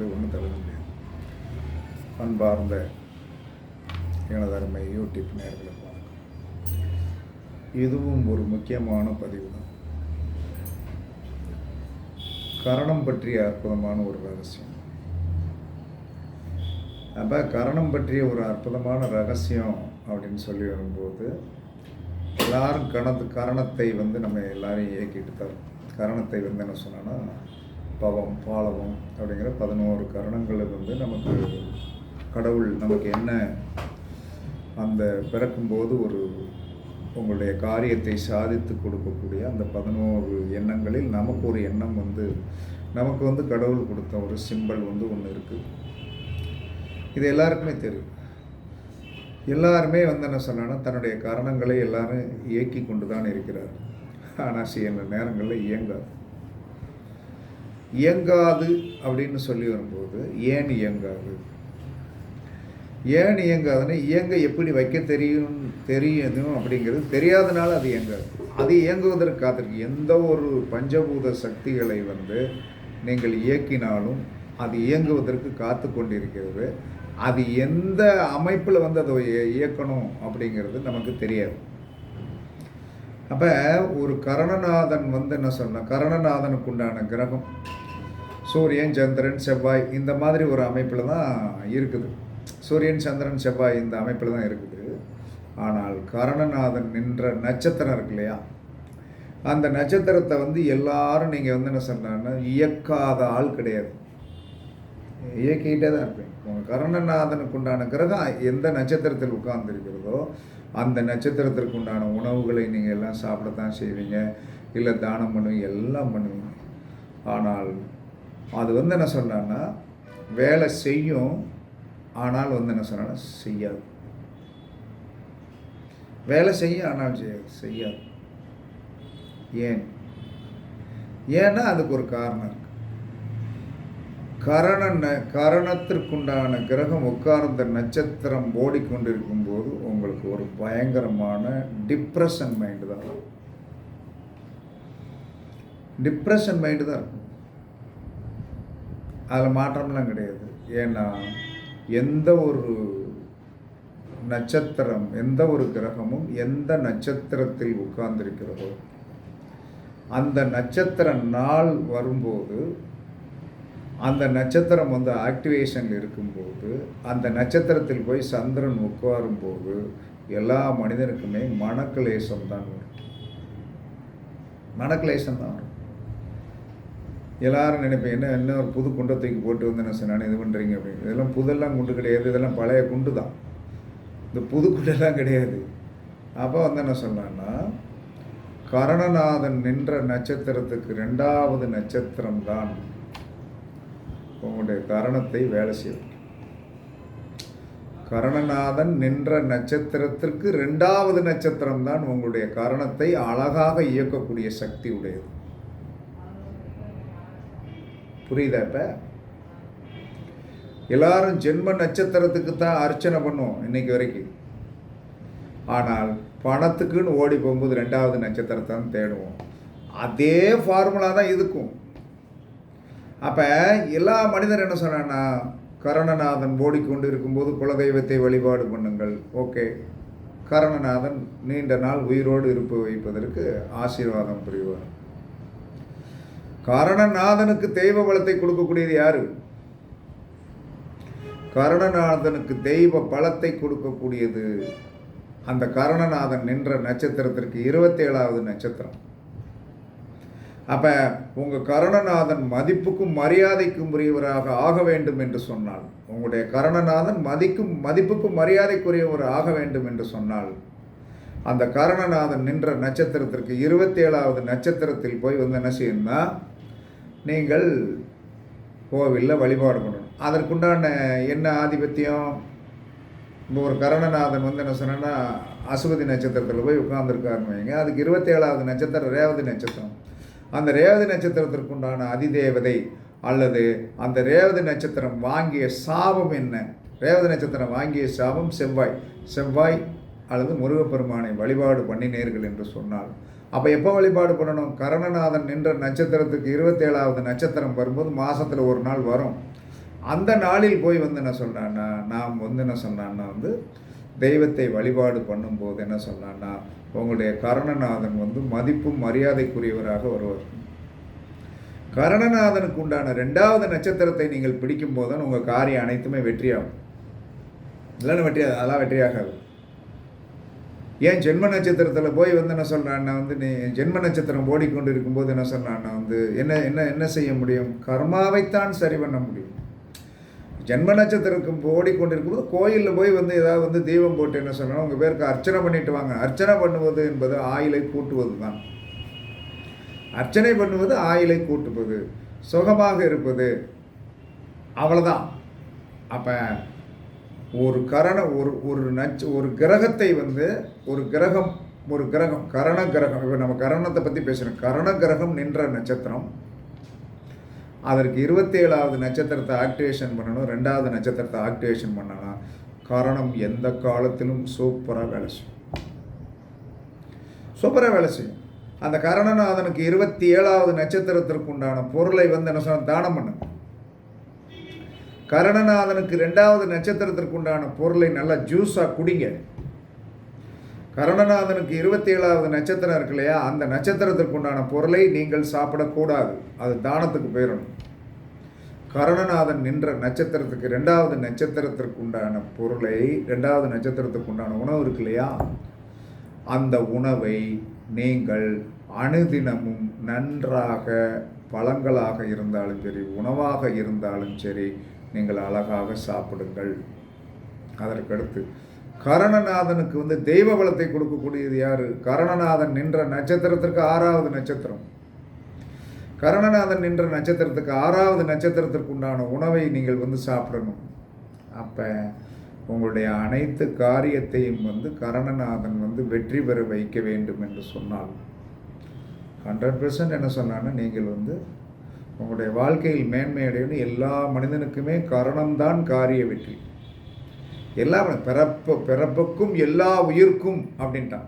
ஒன்றும் தவிர முடியாது. அன்பார்ந்த எனதருமை யூடியூப் நேயர்களுக்கு வணக்கம். இதுவும் ஒரு முக்கியமான பதிவு தான். கரணம் பற்றிய அற்புதமான ஒரு ரகசியம். அப்போ கரணம் பற்றிய ஒரு அற்புதமான ரகசியம் அப்படின்னு சொல்லி வரும்போது எல்லாரும் கரணத்தை நம்ம எல்லாரையும் இயக்கிட்டு தரும். கரணத்தை என்ன சொன்னோன்னா பவம் பாலவம் அப்படிங்கிற 11 கரணங்களை நமக்கு கடவுள் நமக்கு என்ன அந்த பிறக்கும்போது உங்களுடைய காரியத்தை சாதித்து கொடுக்கக்கூடிய அந்த 11 எண்ணங்களில் நமக்கு ஒரு எண்ணம் நமக்கு கடவுள் கொடுத்த ஒரு சிம்பல் ஒன்று இருக்குது. இது எல்லாருக்குமே தெரியும். எல்லாருமே என்ன சொன்னான்னா தன்னுடைய காரணங்களை எல்லாரும் இயக்கி கொண்டு தான் இருக்கிறார். ஆனால் சில நேரங்களில் இயங்காது அப்படின்னு சொல்லி வரும்போது ஏன் இயங்காதுன்னு இயங்க எப்படி வைக்க தெரியும் அப்படிங்கிறது தெரியாதனால அது இயங்காது. அது இயங்குவதற்கு காத்திருக்கு. எந்த ஒரு பஞ்சபூத சக்திகளை நீங்கள் இயக்கினாலும் அது இயங்குவதற்கு காத்து கொண்டிருக்கிறது. அது எந்த அமைப்பில் அதை இயக்கணும் அப்படிங்கிறது நமக்கு தெரியாது. அப்போ ஒரு கரணநாதன் என்ன சொன்ன கரணநாதனுக்கு உண்டான கிரகம் சூரியன் சந்திரன் செவ்வாய் இந்த மாதிரி ஒரு அமைப்பில் தான் இருக்குது. சூரியன் சந்திரன் செவ்வாய் இந்த அமைப்பில் தான் இருக்குது. ஆனால் கரணநாதன் நின்ற நட்சத்திரம் இருக்கு இல்லையா, அந்த நட்சத்திரத்தை எல்லாரும் நீங்கள் என்ன சொன்னாங்கன்னா இயக்காத ஆள் கிடையாது. இயக்கிக்கிட்டே தான் இருப்பேன். உங்கள் கரணநாதனுக்கு உண்டான கிரகம் எந்த நட்சத்திரத்தில் உட்கார்ந்துருக்கிறதோ அந்த நட்சத்திரத்திற்கு உண்டான உணவுகளை நீங்கள் எல்லாம் சாப்பிடத்தான் செய்வீங்க, இல்லை தானம் பண்ணுவீங்க, எல்லாம் பண்ணுவீங்க. ஆனால் அது என்ன சொன்னான்னா வேலை செய்யும், ஆனால் என்ன சொன்னா செய்யாது. வேலை செய்யும் ஆனால் செய்யாது. ஏன்னா அதுக்கு ஒரு காரணம் இருக்கு. கரணத்திற்குண்டான கிரகம் உட்கார்ந்த நட்சத்திரம் ஓடிக்கொண்டிருக்கும் போது உங்களுக்கு ஒரு பயங்கரமான டிப்ரெஷன் மைண்டு தான் இருக்கும். அதில் மாற்றம்லாம் கிடையாது. ஏன்னா எந்த ஒரு நட்சத்திரம் எந்த ஒரு கிரகமும் எந்த நட்சத்திரத்தில் உட்கார்ந்திருக்கிறதோ அந்த நட்சத்திர நாள் வரும்போது அந்த நட்சத்திரம் ஆக்டிவேஷனில் இருக்கும்போது அந்த நட்சத்திரத்தில் போய் சந்திரன் உட்காரும்போது எல்லா மனிதனுக்குமே மனக்லேசம் தான் வரும். எல்லாரும் நினைப்பேன் என்ன ஒரு புது குண்டை தூக்கி போட்டு என்ன சொன்னானே இது பண்ணுறீங்க அப்படின்னு. இதெல்லாம் புதெல்லாம் குண்டு கிடையாது, இதெல்லாம் பழைய குண்டு தான். இந்த புது குண்டெல்லாம் கிடையாது. அப்போ என்ன சொன்னான்னா கரணநாதன் நின்ற நட்சத்திரத்துக்கு 2வது நட்சத்திரம் தான் உங்களுடைய கரணத்தை வேலை செய்யும். கரணநாதன் நின்ற நட்சத்திரத்திற்கு 2வது நட்சத்திரம் தான் உங்களுடைய கரணத்தை அழகாக இயக்கக்கூடிய சக்தி உடையது. புரியுதா? இப்ப எல்லாரும் ஜென்ம நட்சத்திரத்துக்கு தான் அர்ச்சனை பண்ணுவோம் இன்னைக்கு வரைக்கும். ஆனால் பணத்துக்குன்னு ஓடி போகும்போது 2வது நட்சத்திரத்தை தான் தேடுவோம். அதே ஃபார்முலா தான் இதுக்கும். அப்போ எல்லா மனிதர் என்ன சொன்னா கரணநாதன் ஓடிக்கொண்டு இருக்கும்போது குலதெய்வத்தை வழிபாடு பண்ணுங்கள். ஓகே, கரணநாதன் நீண்ட நாள் உயிரோடு இருப்பு வைப்பதற்கு ஆசீர்வாதம் புரிவார். கரணநாதனுக்கு தெய்வ பலத்தை கொடுக்கக்கூடியது யாரு? கரணநாதனுக்கு தெய்வ பலத்தை கொடுக்கக்கூடியது அந்த கரணநாதன் நின்ற நட்சத்திரத்திற்கு 27வது நட்சத்திரம். அப்போ உங்கள் கரணநாதன் மதிப்புக்கும் மரியாதைக்கும் உரியவராக ஆக வேண்டும் என்று சொன்னால், உங்களுடைய கரணநாதன் மதிப்புக்கும் மரியாதைக்குரியவர் ஆக வேண்டும் என்று சொன்னால் அந்த கரணநாதன் நின்ற நட்சத்திரத்திற்கு 27வது நட்சத்திரத்தில் போய் என்ன செய்யணும்னா நீங்கள் கோவிலில் வழிபாடு பண்ணணும். அதற்குண்டான என்ன ஆதிபத்தியம்? இப்போ ஒரு கரணநாதன் என்ன சொன்னா அசுவதி நட்சத்திரத்தில் போய் உட்கார்ந்துருக்காருன்னு வைங்க. அதுக்கு 27வது நட்சத்திரம் ரேவதி நட்சத்திரம். அந்த ரேவதி நட்சத்திரத்திற்குண்டான அதிதேவதை அல்லது அந்த ரேவதி நட்சத்திரம் வாங்கிய சாபம் என்ன? ரேவதி நட்சத்திரம் வாங்கிய சாபம் செவ்வாய் அல்லது முருகப்பெருமானை வழிபாடு பண்ணினீர்கள் என்று சொன்னால் அப்போ எப்போ வழிபாடு பண்ணணும்? கரணநாதன் நின்ற நட்சத்திரத்துக்கு 27வது நட்சத்திரம் வரும்போது மாதத்தில் ஒரு நாள் வரும். அந்த நாளில் போய் வந்து என்ன சொல்கிறான்னா, நாம் வந்து என்ன சொன்னான்னா வந்து தெய்வத்தை வழிபாடு பண்ணும்போது என்ன சொன்னான்னா, உங்களுடைய கரணநாதன் வந்து மதிப்பும் மரியாதைக்குரியவராக வருவார். கரணநாதனுக்கு உண்டான 2வது நட்சத்திரத்தை நீங்கள் பிடிக்கும் போது தான் உங்கள் காரியம் அனைத்துமே வெற்றியாகும். இல்லைன்னு அதெல்லாம் வெற்றியாகாது. ஏன் ஜென்ம நட்சத்திரத்தில் போய் வந்து என்ன சொல்கிறான்னா வந்து நீ ஜென்ம நட்சத்திரம் ஓடிக்கொண்டு இருக்கும்போது என்ன சொல்கிறான்னா வந்து என்ன என்ன என்ன செய்ய முடியும்? கர்மாவைத்தான் சரி பண்ண முடியும். ஜென்ம நட்சத்திரத்துக்கு ஓடிக்கொண்டு இருக்கும்போது கோயிலில் போய் வந்து ஏதாவது வந்து தீபம் போட்டு என்ன சொன்னால் உங்கள் பேருக்கு அர்ச்சனை பண்ணிட்டு வாங்க. அர்ச்சனை பண்ணுவது என்பது ஆயுளை கூட்டுவது தான். அர்ச்சனை பண்ணுவது ஆயுளை கூட்டுவது, சுகமாக இருப்பது, அவ்வளோதான். அப்போ ஒரு ஒரு கிரகத்தை வந்து ஒரு கிரகம் கரண கிரகம், இப்போ நம்ம கரணத்தை பற்றி பேசுகிறோம். கரண கிரகம் நின்ற நட்சத்திரம், அதற்கு 27வது நட்சத்திரத்தை ஆக்டிவேஷன் பண்ணணும், 2வது நட்சத்திரத்தை ஆக்டிவேஷன் பண்ணலாம். கரணம் எந்த காலத்திலும் சூப்பராக வேலை செய்யும். அந்த கரணநாதனுக்கு 27வது நட்சத்திரத்திற்கு உண்டான பொருளை வந்து என்ன சொன்ன தானம் பண்ணுங்க. கரணநாதனுக்கு 2வது நட்சத்திரத்திற்கு உண்டான பொருளை நல்லா ஜூஸாக குடிங்க. கரணநாதனுக்கு 27வது நட்சத்திரம் இருக்கு இல்லையா, அந்த நட்சத்திரத்திற்கு உண்டான பொருளை நீங்கள் சாப்பிடக்கூடாது, அது தானத்துக்கு போயிடணும். கரணநாதன் நின்ற நட்சத்திரத்துக்கு 2வது நட்சத்திரத்திற்கு உண்டான பொருளை, 2வது நட்சத்திரத்துக்கு உண்டான உணவு இருக்கு இல்லையா, அந்த உணவை நீங்கள் அனுதினமும் நன்றாக, பழங்களாக இருந்தாலும் சரி, உணவாக இருந்தாலும் சரி, நீங்கள் அழகாக சாப்பிடுங்கள். அதற்கடுத்து கரணநாதனுக்கு வந்து தெய்வ பலத்தை கொடுக்கக்கூடியது யார்? கரணநாதன் நின்ற நட்சத்திரத்திற்கு 6வது நட்சத்திரம். கரணநாதன் நின்ற நட்சத்திரத்துக்கு 6வது நட்சத்திரத்திற்கு உண்டான உணவை நீங்கள் வந்து சாப்பிடணும். அப்போ உங்களுடைய அனைத்து காரியத்தையும் வந்து கரணநாதன் வந்து வெற்றி பெற வைக்க வேண்டும் என்று சொன்னால் 100% என்ன சொன்னான்னா, நீங்கள் வந்து உங்களுடைய வாழ்க்கையில் மேன்மையடையணும். எல்லா மனிதனுக்குமே கரணம்தான் காரிய வெற்றி. எல்லா பிறப்புக்கும் எல்லா உயிர்க்கும் அப்படின்ட்டான்.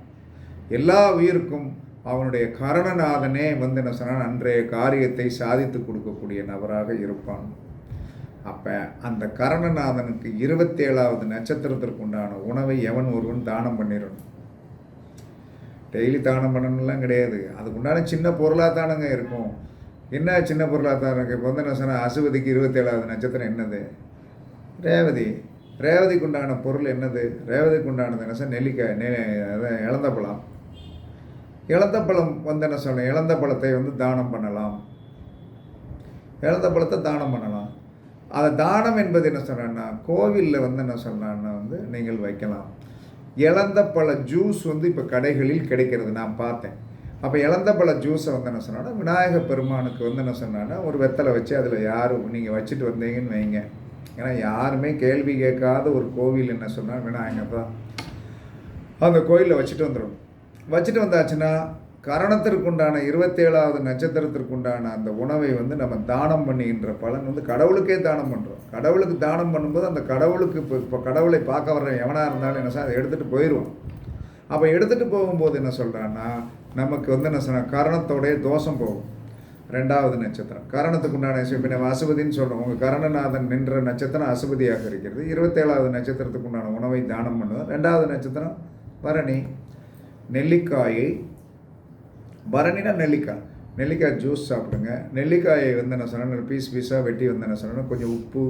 எல்லா உயிருக்கும் அவனுடைய கரணநாதனே வந்து என்ன சொன்னால் அன்றைய காரியத்தை சாதித்து கொடுக்கக்கூடிய நபராக இருப்பான். அப்போ அந்த கரணநாதனுக்கு 27வது நட்சத்திரத்திற்கு உண்டான உணவை எவன் ஒருவன் தானம் பண்ணிடணும். டெய்லி தானம் பண்ணணும்லாம் கிடையாது, அதுக்கு உண்டான சின்ன பொருளாக தானங்க இருக்கும். என்ன சின்ன பொருளாக தான் இருக்குது? இப்போ வந்து என்ன சொன்னால் அசுபதிக்கு 27வது நட்சத்திரம் என்னது? ரேவதிக்கு உண்டான பொருள் என்னது? ரேவதிக்கு உண்டானது என்ன சார்? நெல்லிக்காய், அதான் இளந்தப்பழம். இளந்தப்பழம் வந்து என்ன சொன்னேன், இளந்த பழத்தை வந்து தானம் பண்ணலாம். இளந்த பழத்தை தானம் பண்ணலாம். அதை தானம் என்பது என்ன சொன்னான்னா, கோவிலில் வந்து என்ன சொன்னான்னா வந்து நீங்கள் வைக்கலாம். இளந்த பழ ஜூஸ் வந்து இப்போ கடைகளில் கிடைக்கிறது நான் பார்த்தேன். அப்போ இளந்த பழ ஜூஸை வந்து என்ன சொன்னான்னா, விநாயக பெருமானுக்கு வந்து என்ன சொன்னான்னா ஒரு வெத்தலை வச்சு அதில் யாரும் நீங்கள் வச்சுட்டு வந்தீங்கன்னு வைங்க. ஏன்னா யாருமே கேள்வி கேட்காத ஒரு கோவில் என்ன சொன்னால் விநாயகர் தான். அந்த கோயிலில் வச்சுட்டு வந்துடும். வச்சுட்டு வந்தாச்சுன்னா கரணத்திற்கு உண்டான 27வது நட்சத்திரத்திற்கு உண்டான அந்த உணவை வந்து நம்ம தானம் பண்ணுகின்ற பலன் வந்து கடவுளுக்கே தானம் பண்ணுறோம். கடவுளுக்கு தானம் பண்ணும்போது அந்த கடவுளுக்கு இப்போ கடவுளை பார்க்க வர்ற எவனாக இருந்தாலும் என்ன சார் அதை எடுத்துகிட்டு போயிடுவோம். அப்போ எடுத்துகிட்டு போகும்போது என்ன சொல்கிறான்னா, நமக்கு வந்து என்ன சொன்னால் கரணத்தோடைய தோஷம் போகும். 2வது நட்சத்திரம் கரணத்துக்கு உண்டான இப்போ நம்ம அசுபதின்னு சொல்கிறோம். உங்கள் கரணநாதன் நின்ற நட்சத்திரம் அசுபதியாக இருக்கிறது. 27வது நட்சத்திரத்துக்கு உண்டான உணவை தானம் பண்ணுவோம். 2வது நட்சத்திரம் பரணி. நெல்லிக்காயை, பரணினா நெல்லிக்காய் ஜூஸ் சாப்பிடுங்க. நெல்லிக்காயை வந்து என்ன சொன்னால் பீஸாக வெட்டி வந்து என்ன சொன்னால் கொஞ்சம் உப்பு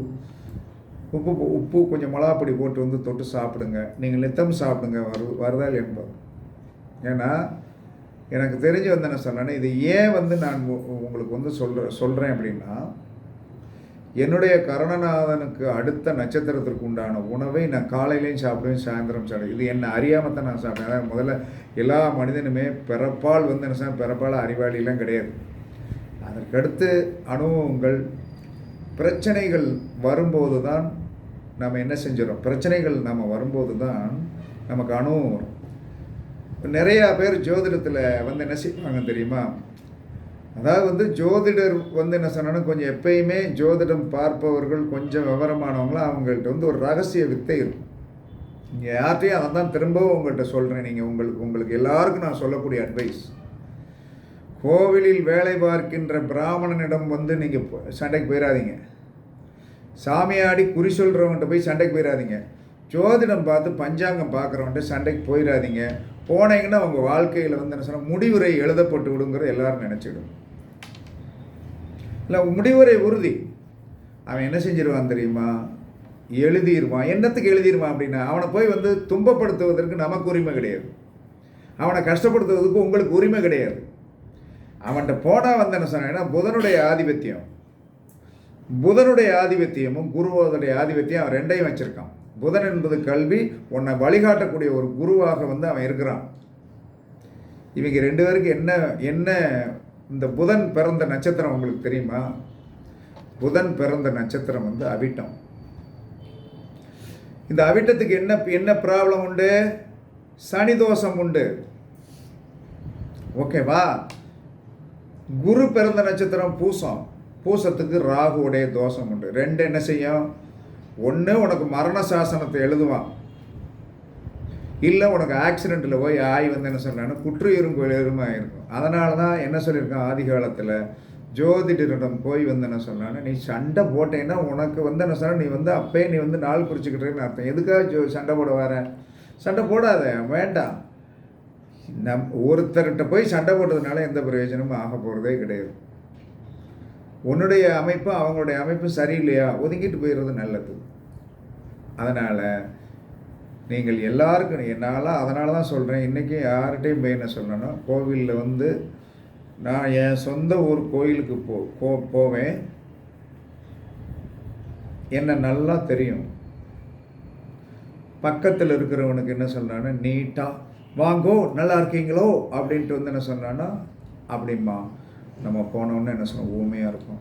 கொஞ்சம் மிளகாப்பொடி போட்டு வந்து தொட்டு சாப்பிடுங்க. நீங்கள் நித்தம் சாப்பிடுங்க, வருதால் என்பது. ஏன்னா எனக்கு தெரிஞ்சு வந்து என்ன சொன்னேன்னா, இது ஏன் வந்து நான் உங்களுக்கு வந்து சொல்கிறேன் அப்படின்னா, என்னுடைய கரணநாதனுக்கு அடுத்த நட்சத்திரத்திற்கு உண்டான உணவை நான் காலையிலையும் சாப்பிடுவேன், சாயந்தரம் சாப்பிடுவேன். இது என்னை அறியாமல் தான் நான் சாப்பிட்டேன். அதாவது முதல்ல எல்லா மனிதனுமே பிறப்பால் வந்து என்ன சொன்னால் பிறப்பால் அறிவாளிலாம் கிடையாது. அதற்கடுத்து அனுபவங்கள், பிரச்சனைகள் வரும்போது தான் நம்ம என்ன செஞ்சிடறோம், பிரச்சனைகள் நம்ம வரும்போது தான் நமக்கு அனுபவம் வரும். நிறையா பேர் ஜோதிடத்தில் வந்து என்ன செய்வாங்க தெரியுமா, அதாவது வந்து ஜோதிடர் வந்து என்ன சொன்னாலும் கொஞ்சம் எப்பயுமே ஜோதிடம் பார்ப்பவர்கள் கொஞ்சம் விவரமானவங்களாம் அவங்கள்ட்ட வந்து ஒரு ரகசிய வித்தை இருக்கும். நீங்கள் யார்கிட்டையும் அதை தான் திரும்பவும் உங்கள்கிட்ட சொல்கிறேன். நீங்கள் உங்களுக்கு எல்லாருக்கும் நான் சொல்லக்கூடிய அட்வைஸ், கோவிலில் வேலை பார்க்கின்ற பிராமணனிடம் வந்து நீங்கள் சண்டைக்கு போயிடாதீங்க. சாமியாடி குறி சொல்கிறவன்ட்ட போய் சண்டைக்கு போயிடாதீங்க. ஜோதிடம் பார்த்து பஞ்சாங்கம் பார்க்குறவன்ட்டு சண்டைக்கு போயிடாதீங்க. போனீங்கன்னா உங்கள் வாழ்க்கையில் வந்து என்ன சொன்னால் முடிவுரை எழுதப்பட்டு விடுங்கிற எல்லாரும் நினச்சிடும். இல்லை முடிவுரை உறுதி. அவன் என்ன செஞ்சிருவான் தெரியுமா? எழுதிடுவான். என்னத்துக்கு எழுதிடுவான் அப்படின்னா, அவனை போய் வந்து துன்பப்படுத்துவதற்கு நமக்கு உரிமை கிடையாது, அவனை கஷ்டப்படுத்துவதற்கு உங்களுக்கு உரிமை கிடையாது. அவன்கிட்ட போனால் வந்து என்ன சொன்னா, புதனுடைய ஆதிபத்தியம், புதனுடைய ஆதிபத்தியமும் குருவோடைய ஆதிபத்தியம் அவன் ரெண்டையும் வச்சுருக்கான். புதன் என்பது கல்வி, உன்னை வழிகாட்டக்கூடிய ஒரு குருவாக வந்து அவன் இருக்கிறான். இவங்க ரெண்டு பேருக்கு என்ன என்ன இந்த புதன் பிறந்த நட்சத்திரம் உங்களுக்கு தெரியுமா? புதன் பிறந்த நட்சத்திரம் வந்து அவிட்டம். இந்த அவிட்டத்துக்கு என்ன என்ன ப்ராப்ளம் உண்டு? சனி தோஷம் உண்டு. ஓகேவா? குரு பிறந்த நட்சத்திரம் பூசம். பூசத்துக்கு ராகுவுடைய தோஷம் உண்டு. ரெண்டு என்ன செய்யும்? ஒன்று உனக்கு மரண சாசனத்தை எழுதுவான், இல்லை உனக்கு ஆக்சிடெண்ட்டில் போய் ஆய் வந்து என்ன சொன்னான்னு குற்றுயிரும் கோயிலுமாக இருக்கும். அதனால தான் என்ன சொல்லியிருக்கான் ஆதி காலத்தில், ஜோதிடரிடம் போய் வந்து என்ன சொன்னான்னு, நீ சண்டை போட்டேன்னா உனக்கு வந்து என்ன சொன்ன, நீ வந்து அப்பயே நீ வந்து நாள் குறிச்சிக்கிட்டேன்னு அர்த்தம். எதுக்காக சண்டை போட வர? சண்டை போடாத, வேண்டாம். ஒருத்தர்கிட்ட போய் சண்டை போட்டதுனால எந்த பிரயோஜனமும் ஆக போகிறதே கிடையாது. உன்னுடைய அமைப்பு அவங்களுடைய அமைப்பு சரியில்லையா, ஒதுங்கிட்டு போயிடுறது நல்லது. அதனால் நீங்கள் எல்லாருக்கும் அதனால தான் சொல்கிறேன், இன்றைக்கி யார்கிட்டையும் போய் என்ன சொல்லணும்னா, கோவிலில் வந்து நான் என் சொந்த ஊர் கோயிலுக்கு போவேன். என்ன நல்லா தெரியும். பக்கத்தில் இருக்கிறவனுக்கு என்ன சொல்கிறான்னா, நீட்டாக வாங்கோ நல்லா இருக்கீங்களோ அப்படின்ட்டு வந்து என்ன சொன்னான்னா, அப்படிம்மா நம்ம போனோன்னு என்ன சொன்ன ஊமையாக இருக்கும்.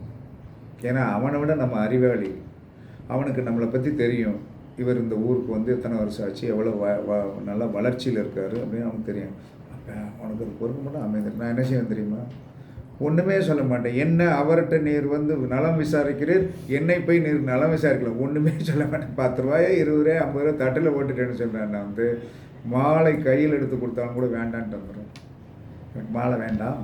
ஏன்னா அவனை விட நம்ம அறிவாளி, அவனுக்கு நம்மளை பற்றி தெரியும். இவர் இந்த ஊருக்கு வந்து எத்தனை வருஷம் ஆச்சு, எவ்வளோ நல்லா வளர்ச்சியில் இருக்கார் அப்படின்னு அவனுக்கு தெரியும். அப்போ அவனுக்கு அது பொறுக்க மட்டும் அமைதி. நான் என்ன செய்வேன் தெரியுமா? ஒன்றுமே சொல்ல மாட்டேன். என்ன அவர்கிட்ட நீர் வந்து நலம் விசாரிக்கிறீர், என்னை போய் நீர் நலம் விசாரிக்கலாம், ஒன்றுமே சொல்ல மாட்டேன். 10 ரூபாயோ 20 ரூபாயோ 50 ரூபா தட்டில் போட்டுட்டேன்னு சொல்கிறேன். நான் வந்து மாலை கையில் எடுத்து கொடுத்தாலும் கூட வேண்டான்ட்டு வந்துடுவேன். எனக்கு மாலை வேண்டாம்,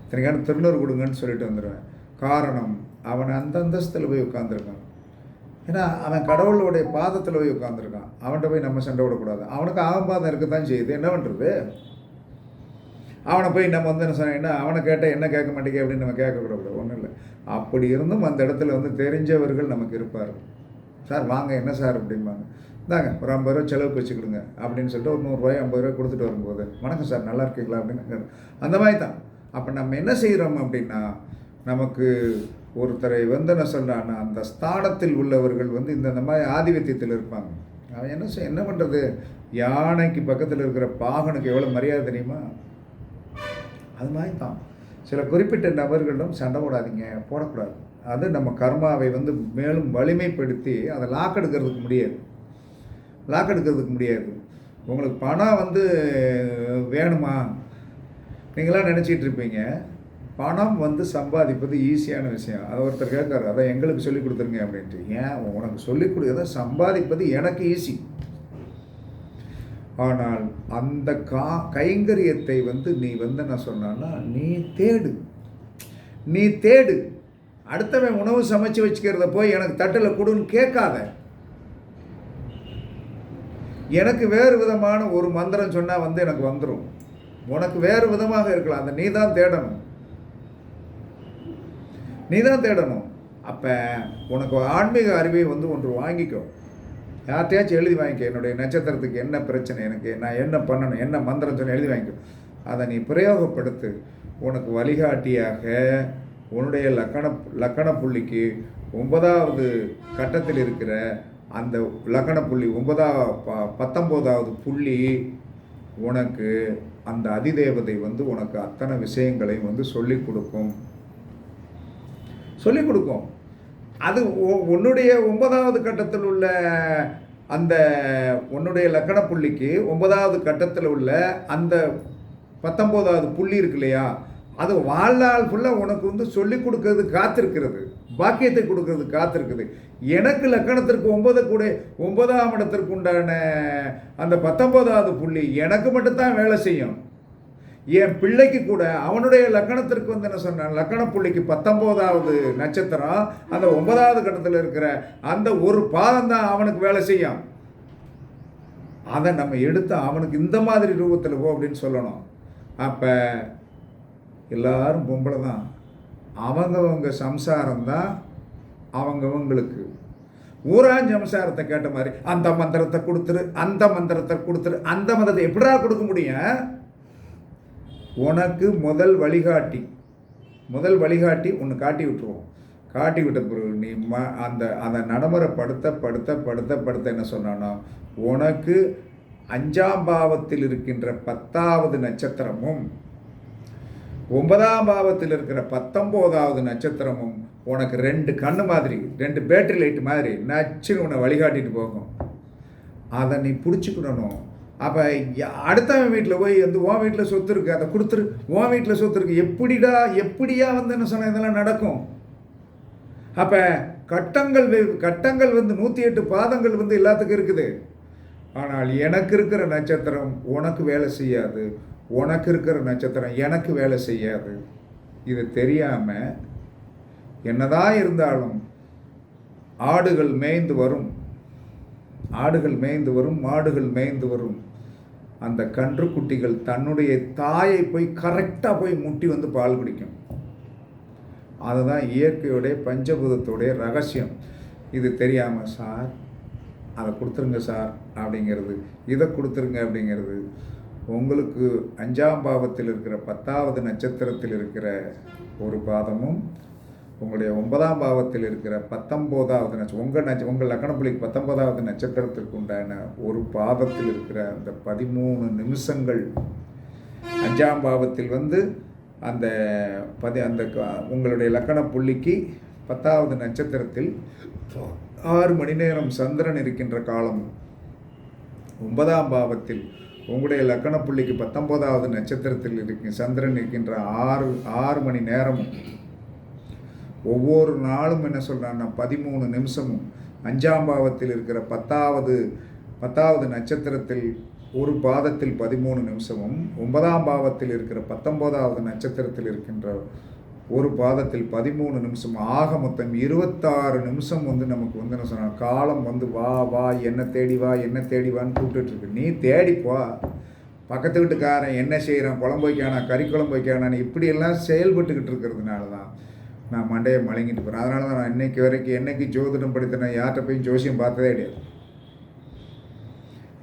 தனிக்கான திருநூறு கொடுங்கன்னு சொல்லிட்டு வந்துடுவேன். காரணம், அவன் அந்த அந்தஸ்தில் போய் உட்காந்துருக்கான். ஏன்னா அவன் கடவுளுடைய பாதத்தில் போய் உட்காந்துருக்கான். அவன்கிட்ட போய் நம்ம சண்டை விடக்கூடாது. அவனுக்கு அவன் பாதம் இருக்கத்தான் செய்யுது, என்ன பண்ணுறது? அவனை போய் நம்ம வந்து என்ன சொன்னா, அவனை கேட்டால் என்ன கேட்க மாட்டேங்க அப்படின்னு நம்ம கேட்கக்கூடாது. ஒன்றும் இல்லை. அப்படி இருந்தும் அந்த இடத்துல வந்து தெரிஞ்சவர்கள் நமக்கு இருப்பார். சார் வாங்க, என்ன சார் அப்படிம்பாங்க. இந்தாங்க ஒரு 50 ரூபா செலவுக்கு வச்சுக்கிடுங்க அப்படின்னு சொல்லிட்டு ஒரு 100 ரூபாய் 50 ரூபாய் கொடுத்துட்டு வரும்போது, வணக்கம் சார் நல்லா இருக்கீங்களா அப்படின்னு அந்த மாதிரி தான். அப்போ நம்ம என்ன செய்கிறோம் அப்படின்னா, நமக்கு ஒருத்தரை வந்து என்ன சொல்கிறான்னா, அந்த ஸ்தானத்தில் உள்ளவர்கள் வந்து இந்த மாதிரி ஆதிபத்தியத்தில் இருப்பாங்க. அவன் என்ன பண்ணுறது? யானைக்கு பக்கத்தில் இருக்கிற பாகனுக்கு எவ்வளோ மரியாதை தெரியுமா? அது மாதிரி தான் சில குறிப்பிட்ட நபர்களிடம் சண்டை போடாதீங்க, போடக்கூடாது. அது நம்ம கர்மாவை வந்து மேலும் வலிமைப்படுத்தி அதை லாக் எடுக்கிறதுக்கு முடியாது. உங்களுக்கு பணம் வந்து வேணுமா? நீங்களாம் நினச்சிட்டு இருப்பீங்க பணம் வந்து சம்பாதிப்பது ஈஸியான விஷயம். அதை ஒருத்தர் கேட்காரு, அதை எங்களுக்கு சொல்லிக் கொடுத்துருங்க அப்படின்ட்டு. ஏன் உனக்கு சொல்லிக் கொடுக்குறத சம்பாதிப்பது எனக்கு ஈஸி. ஆனால் அந்த கைங்கரியத்தை வந்து நீ வந்து என்ன சொன்னான்னா, நீ தேடு. அடுத்தவன் உணவு சமைச்சு வச்சுக்கிறத போய் எனக்கு தட்டில் கொடுன்னு கேட்காத. எனக்கு வேறு விதமான ஒரு மந்திரம் சொன்னால் வந்து எனக்கு வந்துடும். உனக்கு வேறு விதமாக இருக்கலாம். அந்த நீ தான் தேடணும். அப்போ உனக்கு ஆன்மீக அறிவை வந்து ஒன்று வாங்கிக்கோ. யார்கிட்டையாச்சும் எழுதி வாங்கிக்கோ. என்னுடைய நட்சத்திரத்துக்கு என்ன பிரச்சனை, எனக்கு நான் என்ன பண்ணணும், என்ன மந்திரம் சொன்ன எழுதி வாங்கிக்கோ. அதை நீ பிரயோகப்படுத்து. உனக்கு வழிகாட்டியாக உன்னுடைய லக்கண புள்ளிக்கு 9வது கட்டத்தில் இருக்கிற அந்த லக்கண புள்ளி 19வது புள்ளி உனக்கு அந்த அதிதேவதை வந்து உனக்கு அத்தனை விஷயங்களையும் வந்து சொல்லிக் கொடுக்கும். அது உன்னுடைய 9வது கட்டத்தில் உள்ள அந்த உன்னுடைய லக்கண புள்ளிக்கு 9வது கட்டத்தில் உள்ள அந்த 19வது புள்ளி இருக்கு இல்லையா, அது வாழ்நாள் ஃபுல்லாக உனக்கு வந்து சொல்லிக் கொடுக்கறது காத்திருக்கிறது, பாக்கியத்தை கொடுக்கறது காத்திருக்குது. எனக்கு லக்கணத்திற்கு 9ஆம் இடத்திற்கு உண்டான அந்த 19வது புள்ளி எனக்கு மட்டும்தான் வேலை செய்யும். என் பிள்ளைக்கு கூட அவனுடைய லக்கணத்திற்கு வந்து என்ன சொன்னான், லக்கண புள்ளிக்கு 19வது நட்சத்திரம், அந்த 9வது கட்டத்தில் இருக்கிற அந்த ஒரு பாதம் தான் அவனுக்கு வேலை செய்யும். அதை நம்ம எடுத்து அவனுக்கு இந்த மாதிரி ரூபத்தில் போ அப்படின்னு சொல்லணும். அப்போ எல்லாரும் பொம்பளை தான், அவங்கவங்க சம்சாரம் தான் அவங்கவங்களுக்கு. ஊரான் சம்சாரத்தை கேட்ட மாதிரி அந்த மந்திரத்தை கொடுத்துரு, அந்த மந்திரத்தை கொடுத்துரு, அந்த மந்திரத்தை எப்படா கொடுக்க முடியும்? உனக்கு முதல் வழிகாட்டி ஒன்று காட்டி விட்டுருவோம். காட்டி விட்ட பிறகு நீ அந்த நடைமுறைப்படுத்த என்ன சொன்னான்னா, உனக்கு 5ஆம் பாவத்தில் இருக்கின்ற 10வது நட்சத்திரமும் 9ஆம் பாவத்தில் இருக்கிற 19வது நட்சத்திரமும் உனக்கு 2 கண்ணு மாதிரி, 2 பேட்டரி லைட் மாதிரி நச்சுன்னு உன்னை வழிகாட்டிட்டு போகும். அதை நீ பிடிச்சிக்கிடணும். அப்போ அடுத்தவன் வீட்டில் போய் வந்து உன் வீட்டில் சொத்து இருக்குது, அதை கொடுத்துரு, உன் வீட்டில் சொத்து இருக்குது, எப்படியா வந்து என்ன சொன்ன இதெல்லாம் நடக்கும்? அப்போ கட்டங்கள் வந்து 108 பாதங்கள் வந்து எல்லாத்துக்கும் இருக்குது. ஆனால் எனக்கு இருக்கிற நட்சத்திரம் உனக்கு வேலை செய்யாது, உனக்கு இருக்கிற நட்சத்திரம் எனக்கு வேலை செய்யாது. இது தெரியாமல் என்னதான் இருந்தாலும் ஆடுகள் மேய்ந்து வரும், மாடுகள் மேய்ந்து வரும். அந்த கன்றுக்குட்டிகள் தன்னுடைய தாயை போய் கரெக்டாக போய் முட்டி வந்து பால் குடிக்கும். அதுதான் இயற்கையுடைய பஞ்சபூதத்துடைய ரகசியம். இது தெரியாமல் சார் அதை கொடுத்துருங்க சார் அப்படிங்கிறது, இதை கொடுத்துருங்க அப்படிங்கிறது. உங்களுக்கு 5ஆம் பாவத்தில் இருக்கிற 10வது நட்சத்திரத்தில் இருக்கிற ஒரு பாதமும், உங்களுடைய 9ஆம் பாவத்தில் இருக்கிற 19வது உங்கள் லக்கணப்புள்ளிக்கு 19வது நட்சத்திரத்திற்கு உண்டான ஒரு பாதத்தில் இருக்கிற அந்த 13 நிமிஷங்கள் 5ஆம் பாவத்தில் வந்து அந்த உங்களுடைய லக்கண புள்ளிக்கு 10வது நட்சத்திரத்தில் 6 மணி நேரம் சந்திரன் இருக்கின்ற காலம், 9ஆம் பாவத்தில் உங்களுடைய லக்கண புள்ளிக்கு 19வது நட்சத்திரத்தில் சந்திரன் இருக்கின்ற 6 மணி நேரமும், ஒவ்வொரு நாளும் என்ன சொல்கிறான்னா 13 நிமிஷமும், 5ஆம் பாவத்தில் இருக்கிற 10வது நட்சத்திரத்தில் ஒரு பாதத்தில் 13 நிமிஷமும், 9ஆம் பாவத்தில் இருக்கிற 19வது நட்சத்திரத்தில் இருக்கின்ற ஒரு பாதத்தில் 13 நிமிஷம், ஆக மொத்தம் 26 நிமிஷம் வந்து நமக்கு வந்து என்ன சொன்னால் காலம் வந்து வா என்ன தேடி வான்னு கூப்பிட்டுருக்கு. நீ தேடிப்போ, பக்கத்து வீட்டுக்காரன் என்ன செய்கிறான், குழம்பு வைக்கானா, கறி குழம்பு வைக்கானான்னு இப்படியெல்லாம் செயல்பட்டுக்கிட்டு இருக்கிறதுனால தான் நான் மண்டையை மலங்கிட்டு போகிறேன். அதனால தான் நான் இன்னைக்கு வரைக்கும் என்னைக்கு ஜோதிடம் படித்தேன், யார்கிட்ட போய் ஜோசியம் பார்த்ததே கிடையாது.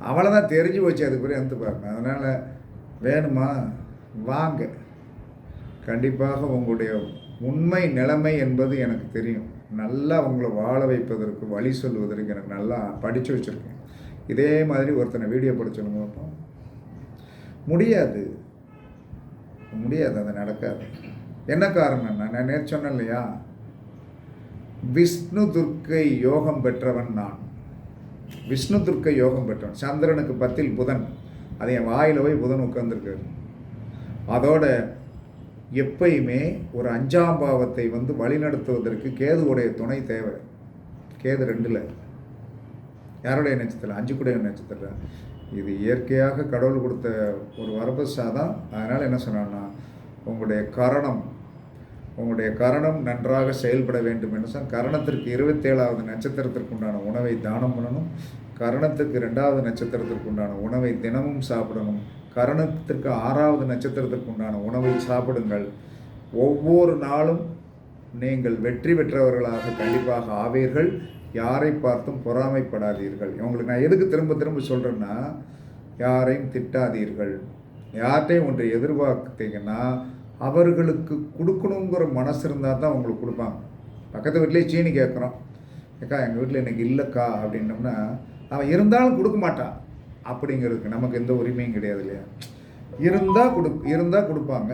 அவளை தான் தெரிஞ்சு போச்சு, அதுக்கு பிறகு வந்து பார்ப்பேன். அதனால் வேணுமா வாங்க, கண்டிப்பாக உங்களுடைய உண்மை நிலைமை என்பது எனக்கு தெரியும். நல்லா உங்களை வாழ வைப்பதற்கு வழி சொல்வதற்கு எனக்கு நல்லா படித்து வச்சுருக்கேன். இதே மாதிரி ஒருத்தனை வீடியோ படிச்சோன்னு பார்ப்போம், முடியாது, அது நடக்காது. என்ன காரணம்னா, நான் நேற்று சொன்னேன் இல்லையா, விஷ்ணு துர்க்கை யோகம் பெற்றவன் நான். விஷ்ணு துர்க்கை யோகம் பெற்றவன். சந்திரனுக்கு 10ல் புதன், அது என் வாயில் போய் புதன் உட்கார்ந்துருக்காரு. அதோட எப்பயுமே ஒரு 5ஆம் பாவத்தை வந்து வழிநடத்துவதற்கு கேதுவுடைய துணை தேவை. கேது 2ல், யாருடைய நட்சத்திரம், 5 கூடைய நட்சத்திரம். இது இயற்கையாக கடவுள் கொடுத்த ஒரு வரப்பிரசாதம். அதனால் என்ன சொன்னான்னா, உங்களுடைய கரணம் நன்றாக செயல்பட வேண்டும் என்று சொன்னால் கரணத்திற்கு 27வது நட்சத்திரத்திற்கு உண்டான உணவை தானம் பண்ணணும். கரணத்துக்கு 2வது நட்சத்திரத்திற்கு உண்டான உணவை தினமும் சாப்பிடணும். கரணத்திற்கு 6வது நட்சத்திரத்திற்கு உண்டான உணவை சாப்பிடுங்கள். ஒவ்வொரு நாளும் நீங்கள் வெற்றி பெற்றவர்களாக கண்டிப்பாக ஆவீர்கள். யாரை பார்த்தும் பொறாமைப்படாதீர்கள். உங்களுக்கு நான் எதுக்கு திரும்ப திரும்ப சொல்கிறேன்னா, யாரையும் திட்டாதீர்கள். யார்கிட்டையும் ஒன்றை எதிர்பார்த்தீங்கன்னா அவர்களுக்கு கொடுக்கணுங்கிற மனசு இருந்தால் தான் உங்களுக்கு கொடுப்பாங்க. பக்கத்து வீட்டிலே சீனி கேட்குறோம், ஏக்கா எங்கள் வீட்டில் எனக்கு இல்லைக்கா அப்படின்னோம்னா, அவன் இருந்தாலும் கொடுக்க மாட்டான். அப்படிங்கிறதுக்கு நமக்கு எந்த உரிமையும் கிடையாது இல்லையா. இருந்தால் கொடுப்பாங்க.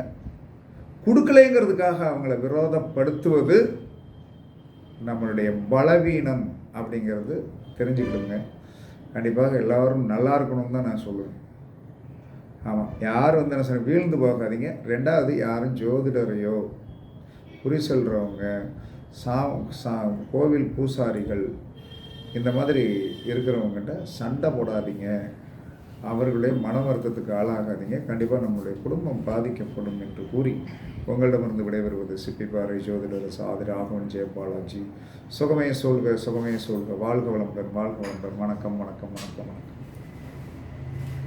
கொடுக்கலைங்கிறதுக்காக அவங்கள விரோதப்படுத்துவது நம்மளுடைய பலவீனம் அப்படிங்கிறது தெரிஞ்சுக்கிடுங்க. கண்டிப்பாக எல்லோரும் நல்லா இருக்கணும்னு தான் நான் சொல்லுவேன். ஆமாம், யாரும் வந்து என்ன சொல்ல வீழ்ந்து போகாதீங்க. 2வது, யாரும் ஜோதிடரையோ குறி சொல்கிறவங்க கோவில் பூசாரிகள் இந்த மாதிரி இருக்கிறவங்ககிட்ட சண்டை போடாதீங்க. அவர்களுடைய மன வருத்தத்துக்கு ஆளாகாதீங்க. கண்டிப்பாக நம்முடைய குடும்பம் பாதிக்கப்படும் என்று கூறி உங்களிடமிருந்து விடைபெறுவது சிப்பிப்பாறை ஜோதிடர் சாதி ராகவன் ஜெயபாலாஜி. சுகமே சொல்க, சுகமே சொல்க. வாழ்க வளமுடன், வாழ்க வளமுடன். வணக்கம், வணக்கம், வணக்கம், வணக்கம்.